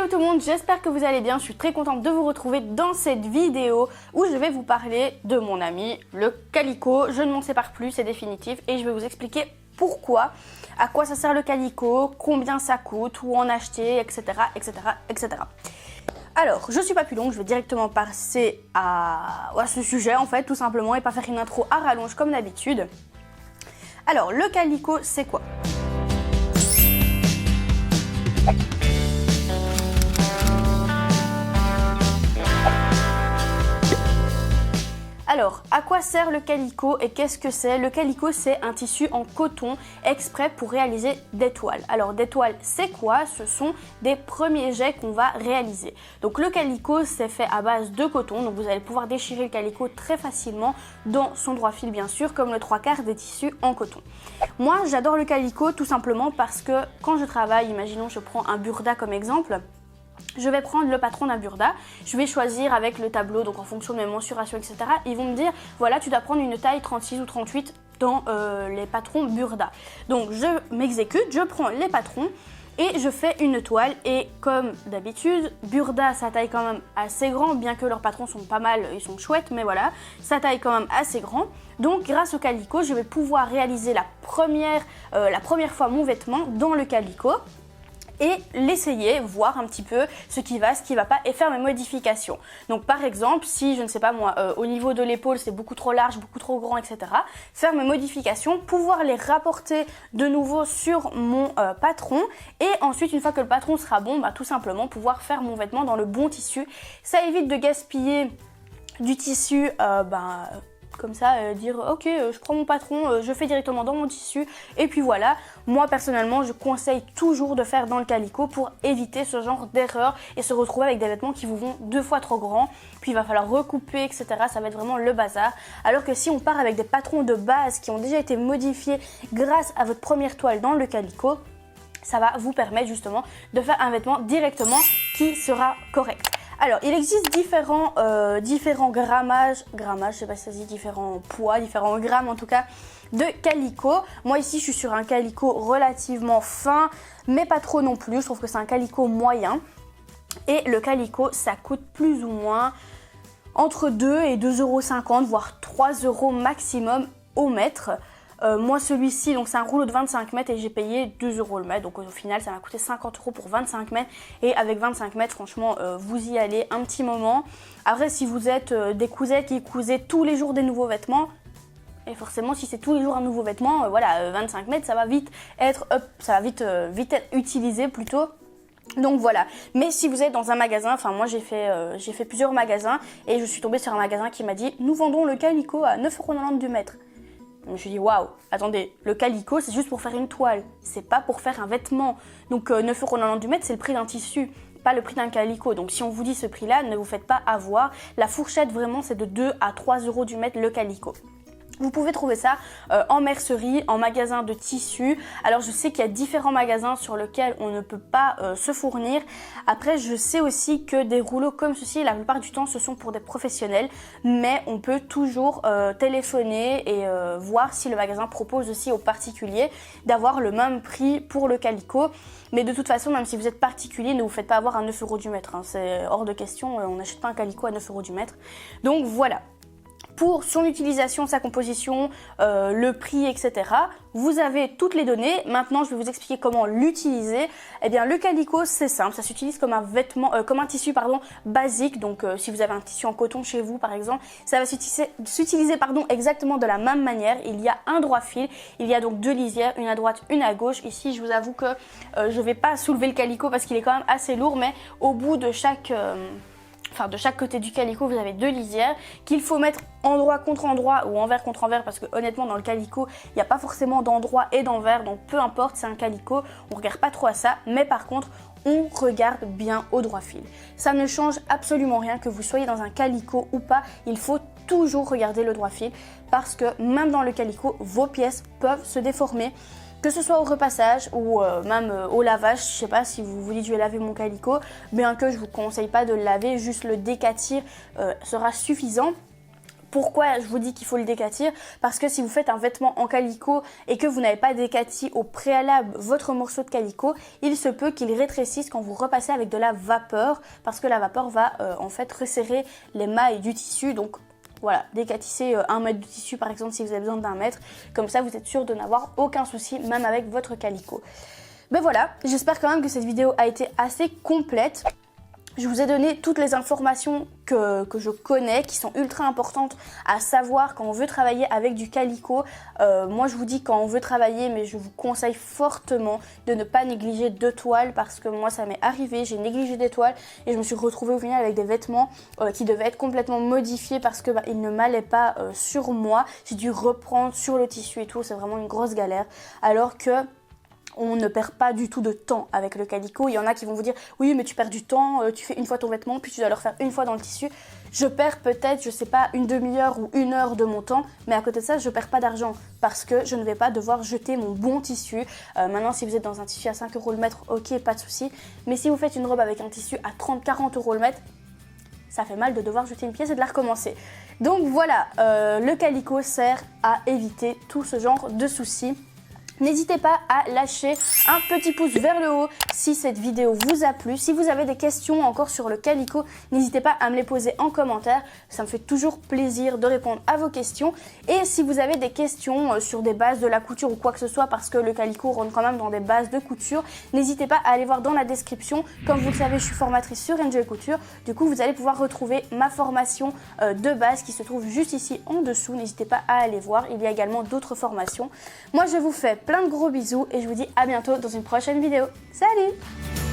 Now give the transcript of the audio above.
Hello tout le monde, j'espère que vous allez bien. Je suis très contente de vous retrouver dans cette vidéo où je vais vous parler de mon ami le calicot. Je ne m'en sépare plus, c'est définitif, et je vais vous expliquer pourquoi, à quoi ça sert le calicot, combien ça coûte, où en acheter, etc. etc. etc. Alors, je suis pas plus longue, je vais directement passer à ce sujet en fait, tout simplement, et pas faire une intro à rallonge comme d'habitude. Alors, le calicot, c'est quoi ? Alors, à quoi sert le calicot et qu'est-ce que c'est ? Le calicot, c'est un tissu en coton exprès pour réaliser des toiles. Alors, des toiles, c'est quoi ? Ce sont des premiers jets qu'on va réaliser. Donc, le calicot, c'est fait à base de coton. Donc, vous allez pouvoir déchirer le calicot très facilement dans son droit fil, bien sûr, comme le 3/4 des tissus en coton. Moi, j'adore le calicot tout simplement parce que quand je travaille, imaginons, je prends un burda comme exemple. Je vais prendre le patron d'un burda, je vais choisir avec le tableau, donc en fonction de mes mensurations, etc. Ils vont me dire, voilà, tu dois prendre une taille 36 ou 38 dans les patrons burda. Donc je m'exécute, je prends les patrons et je fais une toile. Et comme d'habitude, burda, ça taille quand même assez grand, bien que leurs patrons sont pas mal, ils sont chouettes, mais voilà, ça taille quand même assez grand. Donc grâce au calicot, je vais pouvoir réaliser la première fois mon vêtement dans le calicot et l'essayer, voir un petit peu ce qui va pas, et faire mes modifications. Donc par exemple, si je ne sais pas moi, au niveau de l'épaule c'est beaucoup trop large, beaucoup trop grand, etc. Faire mes modifications, pouvoir les rapporter de nouveau sur mon patron, et ensuite une fois que le patron sera bon, tout simplement pouvoir faire mon vêtement dans le bon tissu. Ça évite de gaspiller du tissu, comme ça, dire ok, je prends mon patron, je fais directement dans mon tissu, et puis voilà. Moi personnellement, je conseille toujours de faire dans le calicot pour éviter ce genre d'erreur et se retrouver avec des vêtements qui vous vont 2 fois trop grands, puis il va falloir recouper, etc. Ça va être vraiment le bazar. Alors que si on part avec des patrons de base qui ont déjà été modifiés grâce à votre première toile dans le calicot, ça va vous permettre justement de faire un vêtement directement qui sera correct. Alors, il existe différents grammages, je sais pas si ça se dit, différents poids, différents grammes en tout cas, de calicot. Moi ici, je suis sur un calicot relativement fin, mais pas trop non plus. Je trouve que c'est un calicot moyen. Et le calicot, ça coûte plus ou moins entre 2 et 2,50 €, voire 3 € maximum au mètre. Moi celui-ci, donc c'est un rouleau de 25 mètres et j'ai payé 2 € le mètre, donc au final ça m'a coûté 50 € pour 25 mètres, et avec 25 mètres franchement vous y allez un petit moment. Après, si vous êtes des cousettes qui cousez tous les jours des nouveaux vêtements, et forcément si c'est tous les jours un nouveau vêtement, 25 mètres ça va vite être vite être utilisé plutôt. Donc voilà, mais si vous êtes dans un magasin, enfin moi j'ai fait plusieurs magasins et je suis tombée sur un magasin qui m'a dit nous vendons le calicot à 9,90 € du mètre. Je me suis dit waouh, attendez, le calicot c'est juste pour faire une toile, c'est pas pour faire un vêtement. Donc 9,90 € du mètre, c'est le prix d'un tissu, pas le prix d'un calicot. Donc si on vous dit ce prix là, ne vous faites pas avoir. La fourchette vraiment c'est de 2 à 3 € du mètre le calicot. Vous pouvez trouver ça en mercerie, en magasin de tissus. Alors je sais qu'il y a différents magasins sur lesquels on ne peut pas se fournir. Après, je sais aussi que des rouleaux comme ceci, la plupart du temps ce sont pour des professionnels, mais on peut toujours téléphoner et voir si le magasin propose aussi aux particuliers d'avoir le même prix pour le calicot. Mais de toute façon, même si vous êtes particulier, ne vous faites pas avoir à 9 € du mètre, hein. C'est hors de question, on n'achète pas un calicot à 9 € du mètre. Donc voilà. Pour son utilisation, sa composition, le prix, etc. Vous avez toutes les données. Maintenant, je vais vous expliquer comment l'utiliser. Eh bien, le calicot, c'est simple. Ça s'utilise comme un vêtement, comme un tissu, basique. Donc, si vous avez un tissu en coton chez vous, par exemple, ça va s'utiliser, exactement de la même manière. Il y a un droit fil. Il y a donc 2 lisières, une à droite, une à gauche. Ici, je vous avoue que je vais pas soulever le calicot parce qu'il est quand même assez lourd, mais au bout de chaque côté du calicot, vous avez 2 lisières qu'il faut mettre endroit contre endroit ou envers contre envers, parce que honnêtement dans le calicot il n'y a pas forcément d'endroit et d'envers, donc peu importe, c'est un calicot, on regarde pas trop à ça, mais par contre on regarde bien au droit fil. Ça ne change absolument rien que vous soyez dans un calicot ou pas, il faut toujours regarder le droit fil, parce que même dans le calicot, vos pièces peuvent se déformer. Que ce soit au repassage ou même au lavage. Je sais pas si vous vous dites je vais laver mon calicot, bien que je vous conseille pas de le laver, juste le décatir sera suffisant Pourquoi je vous dis qu'il faut le décatir? Parce que si vous faites un vêtement en calicot et que vous n'avez pas décati au préalable votre morceau de calicot, il se peut qu'il rétrécisse quand vous repassez avec de la vapeur, parce que la vapeur va en fait resserrer les mailles du tissu. Donc voilà, décatissez 1 mètre de tissu par exemple si vous avez besoin d'1 mètre, comme ça vous êtes sûr de n'avoir aucun souci même avec votre calicot. Ben voilà, j'espère quand même que cette vidéo a été assez complète. Je vous ai donné toutes les informations que je connais, qui sont ultra importantes à savoir quand on veut travailler avec du calicot. Moi je vous dis quand on veut travailler, mais je vous conseille fortement de ne pas négliger 2 toiles, parce que moi ça m'est arrivé, j'ai négligé des toiles et je me suis retrouvée au final avec des vêtements qui devaient être complètement modifiés parce que ils ne m'allaient pas sur moi. J'ai dû reprendre sur le tissu et tout, c'est vraiment une grosse galère. Alors que on ne perd pas du tout de temps avec le calicot. Il y en a qui vont vous dire oui mais tu perds du temps, tu fais une fois ton vêtement puis tu dois le refaire une fois dans le tissu. Je perds peut-être, je sais pas, une demi-heure ou 1 heure de mon temps, mais à côté de ça je perds pas d'argent parce que je ne vais pas devoir jeter mon bon tissu. Maintenant si vous êtes dans un tissu à 5 € le mètre, ok, pas de souci, mais si vous faites une robe avec un tissu à 30-40 € le mètre, ça fait mal de devoir jeter une pièce et de la recommencer. Donc voilà, le calicot sert à éviter tout ce genre de soucis. N'hésitez pas à lâcher un petit pouce vers le haut si cette vidéo vous a plu. Si vous avez des questions encore sur le calicot, n'hésitez pas à me les poser en commentaire. Ça me fait toujours plaisir de répondre à vos questions. Et si vous avez des questions sur des bases de la couture ou quoi que ce soit, parce que le calicot rentre quand même dans des bases de couture, n'hésitez pas à aller voir dans la description. Comme vous le savez, je suis formatrice sur Enjoy Couture. Du coup, vous allez pouvoir retrouver ma formation de base qui se trouve juste ici en dessous. N'hésitez pas à aller voir. Il y a également d'autres formations. Moi, je vous fais plein de gros bisous et je vous dis à bientôt dans une prochaine vidéo. Salut!